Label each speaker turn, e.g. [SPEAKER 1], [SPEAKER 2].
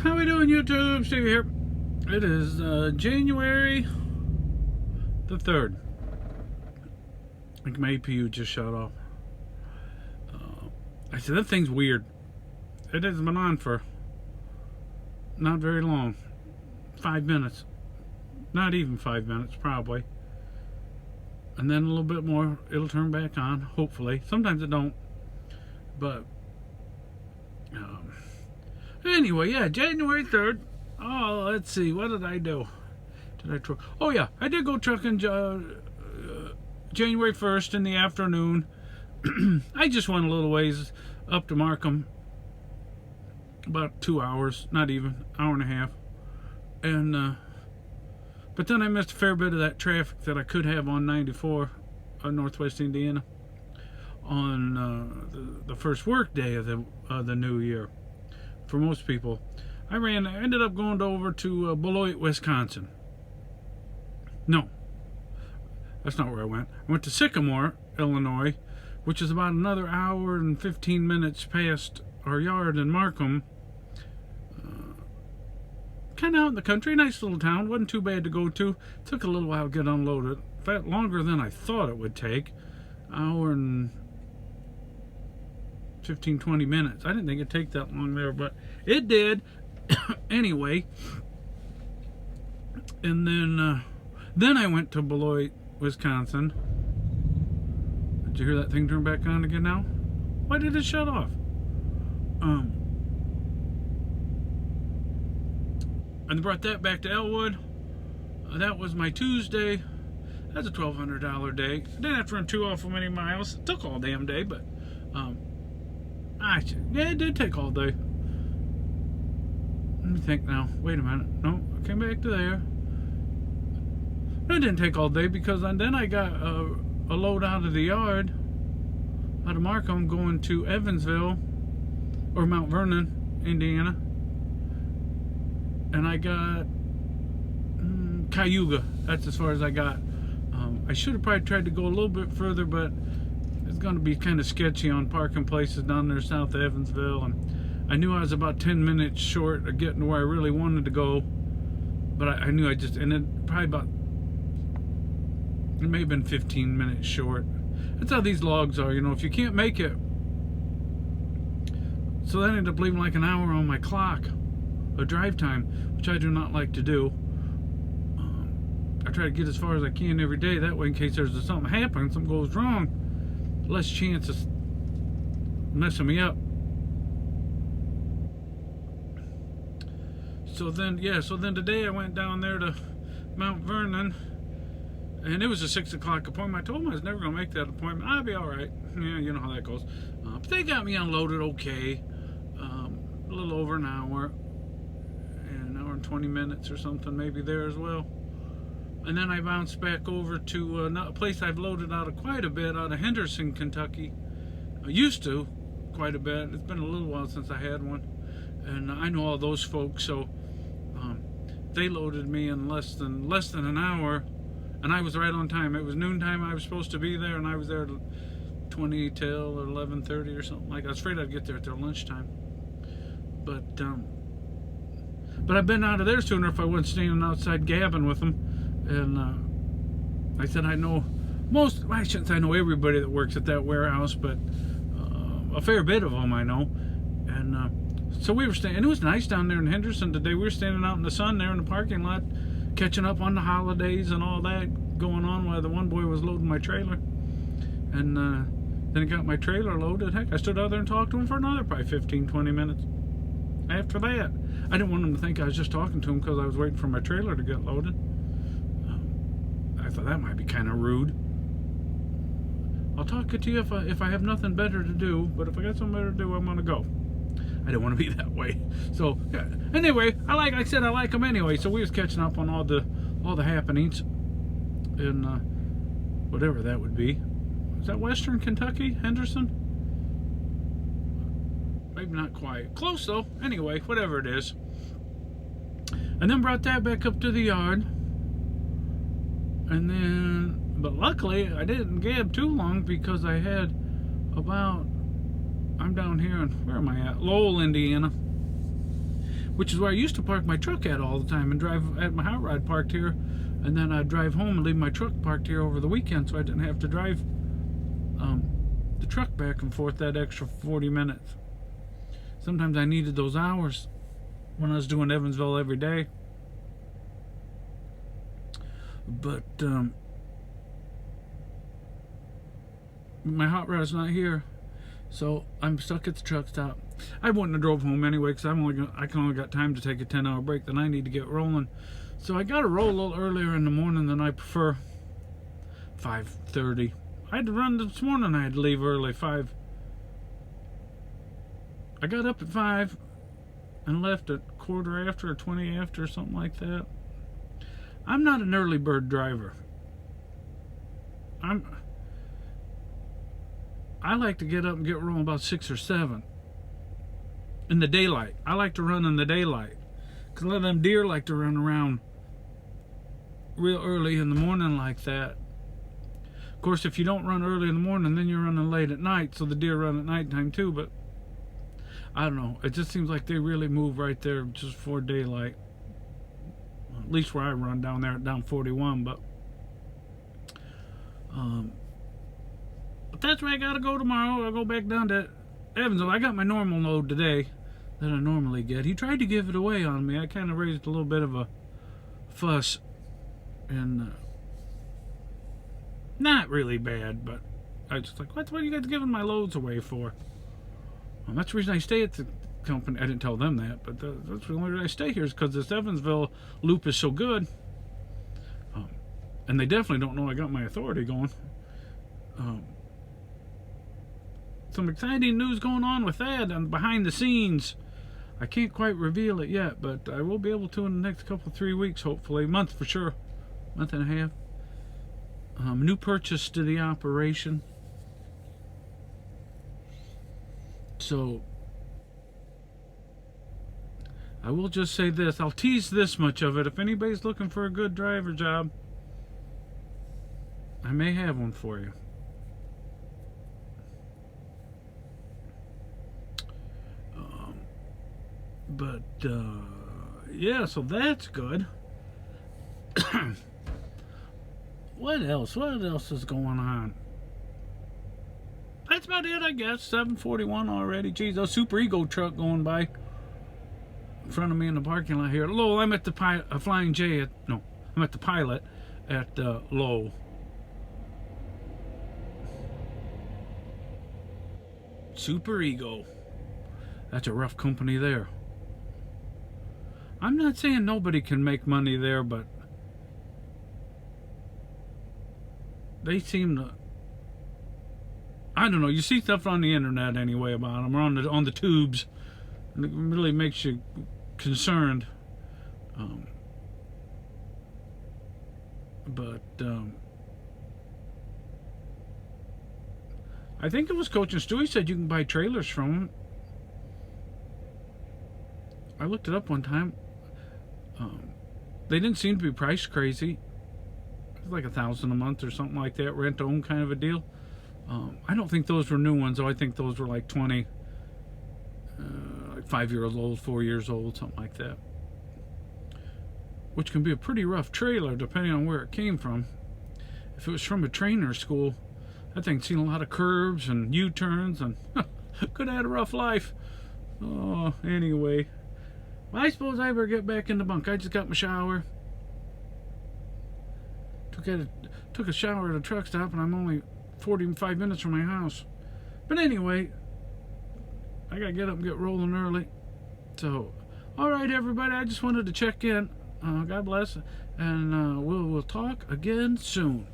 [SPEAKER 1] How we doing, YouTube? Steve here. It is January the 3rd. I think my APU just shut off. I said, that thing's weird. It hasn't been on for not very long. 5 minutes. Not even 5 minutes, probably. And then a little bit more, it'll turn back on, hopefully. Sometimes it don't. But anyway, yeah, January 3rd. Oh, let's see, what did I do? Did I truck? Oh yeah, I did go trucking January 1st in the afternoon. I just went a little ways up to Markham, about 2 hours, not even, hour and a half. And but then I missed a fair bit of that traffic that I could have on 94 Northwest Indiana on the first work day of the new year. For most people, I ended up going over to Beloit, Wisconsin. No, that's not where I went. I went to Sycamore, Illinois, which is about another hour and 15 minutes past our yard in Markham. Kind of out in the country, nice little town. Wasn't too bad to go to. Took a little while to get unloaded. In fact, longer than I thought it would take. Hour and 15-20 minutes. I didn't think it'd take that long there, but it did. Anyway, and then I went to Beloit, Wisconsin. Did you hear that thing turn back on again now? Why did it shut off? And brought that back to Elwood. That was my Tuesday. That's a $1,200 day. I didn't have to run too awful many miles. It took all damn day, but yeah, it did take all day. Let me think now. Wait a minute. No, I came back to there. No, it didn't take all day because then I got a load out of the yard, out of Markham, going to Evansville or Mount Vernon, Indiana. And I got Cayuga. That's as far as I got. I should have probably tried to go a little bit further, but it's going to be kind of sketchy on parking places down there south of Evansville. And I knew I was about 10 minutes short of getting to where I really wanted to go. But I knew and then probably about, it may have been 15 minutes short. That's how these logs are, you know, if you can't make it. So that ended up leaving like an hour on my clock. A drive time, which I do not like to do. I try to get as far as I can every day. That way, in case there's something happens, something goes wrong, less chance of messing me up. So then today I went down there to Mount Vernon, and it was a 6 o'clock appointment. I told them I was never going to make that appointment. I'll be all right. Yeah, you know how that goes. But they got me unloaded okay. A little over an hour. 20 minutes or something, maybe there as well. And then I bounced back over to a place I've loaded out of quite a bit, out of Henderson, Kentucky. I used to quite a bit. It's been a little while since I had one, and I know all those folks. So they loaded me in less than an hour, and I was right on time. It was noontime. I was supposed to be there, and I was there 20 till 11:30 or something like that. I was afraid I'd get there at their lunchtime, but I've been out of there sooner if I wasn't standing outside gabbing with them. And I said I know I shouldn't say I know everybody that works at that warehouse, but a fair bit of them I know. And so we were standing, it was nice down there in Henderson today. We were standing out in the sun there in the parking lot, catching up on the holidays and all that going on while the one boy was loading my trailer. And then he got my trailer loaded. Heck, I stood out there and talked to him for another probably 15-20 minutes. After that, I didn't want him to think I was just talking to him because I was waiting for my trailer to get loaded. I thought that might be kind of rude. I'll talk to you if I have nothing better to do, but if I got something better to do, I'm gonna go. I didn't want to be that way. So yeah. Anyway, like I said, I like them anyway. So we was catching up on all the happenings in whatever that would be. Is that Western Kentucky, Henderson? Maybe not quite. Close though. Anyway, whatever it is. And then brought that back up to the yard. And then, but luckily I didn't gab too long because I had about, I'm down here in, where am I at? Lowell, Indiana. which is where I used to park my truck at all the time and drive at my hot rod parked here, and then I'd drive home and leave my truck parked here over the weekend so I didn't have to drive the truck back and forth that extra 40 minutes. Sometimes I needed those hours when I was doing Evansville every day. But my hot rod's not here, so I'm stuck at the truck stop. I wouldn't have drove home anyway because I can only got time to take a 10-hour break. Then I need to get rolling, so I got to roll a little earlier in the morning than I prefer. 5:30. I had to run this morning. I had to leave early. 5. I got up at 5 and left at quarter after or 20 after or something like that. I'm not an early bird driver. I like to get up and get rolling about 6 or 7 in the daylight. I like to run in the daylight because a lot of them deer like to run around real early in the morning like that. Of course, if you don't run early in the morning, then you're running late at night, so the deer run at nighttime too. But I don't know, it just seems like they really move right there just before daylight, at least where I run down there at down 41. But that's where I gotta go tomorrow. I'll go back down to Evansville. I got my normal load today that I normally get. He tried to give it away on me. I kind of raised a little bit of a fuss, and not really bad, but I was just like, what are you guys giving my loads away for? Well, that's the reason I stay at the company. I didn't tell them that, but that's the only reason I stay here is because this Evansville loop is so good. And they definitely don't know I got my authority going. Some exciting news going on with that and behind the scenes. I can't quite reveal it yet, but I will be able to in the next couple 3 weeks, hopefully. A month for sure. Month and a half. New purchase to the operation. So I will just say this. I'll tease this much of it. If anybody's looking for a good driver job, I may have one for you. But yeah, so that's good. What else? What else is going on? That's about it, I guess. 7:41 already. Geez, a Super Ego truck going by in front of me in the parking lot here. Lowell, I'm at the Flying J at, no, I'm at the Pilot at Lowell. Super Ego. That's a rough company there. I'm not saying nobody can make money there, but they seem to, I don't know, you see stuff on the internet anyway about them, or on the tubes, and it really makes you concerned. I think it was Coach and Stewie said you can buy trailers from them. I looked it up one time. They didn't seem to be priced crazy. It was like $1,000 a month or something like that, rent to own kind of a deal. I don't think those were new ones, though. I think those were like 20, like 5 years old, 4 years old, something like that. Which can be a pretty rough trailer depending on where it came from. If it was from a trainer school, that thing's seen a lot of curves and U-turns and could have had a rough life. Oh, anyway. Well, I suppose I better get back in the bunk. I just got my shower. Took a shower at a truck stop, and I'm only 45 minutes from my house. But anyway, I gotta get up and get rolling early. So, alright everybody, I just wanted to check in. God bless, and we'll talk again soon.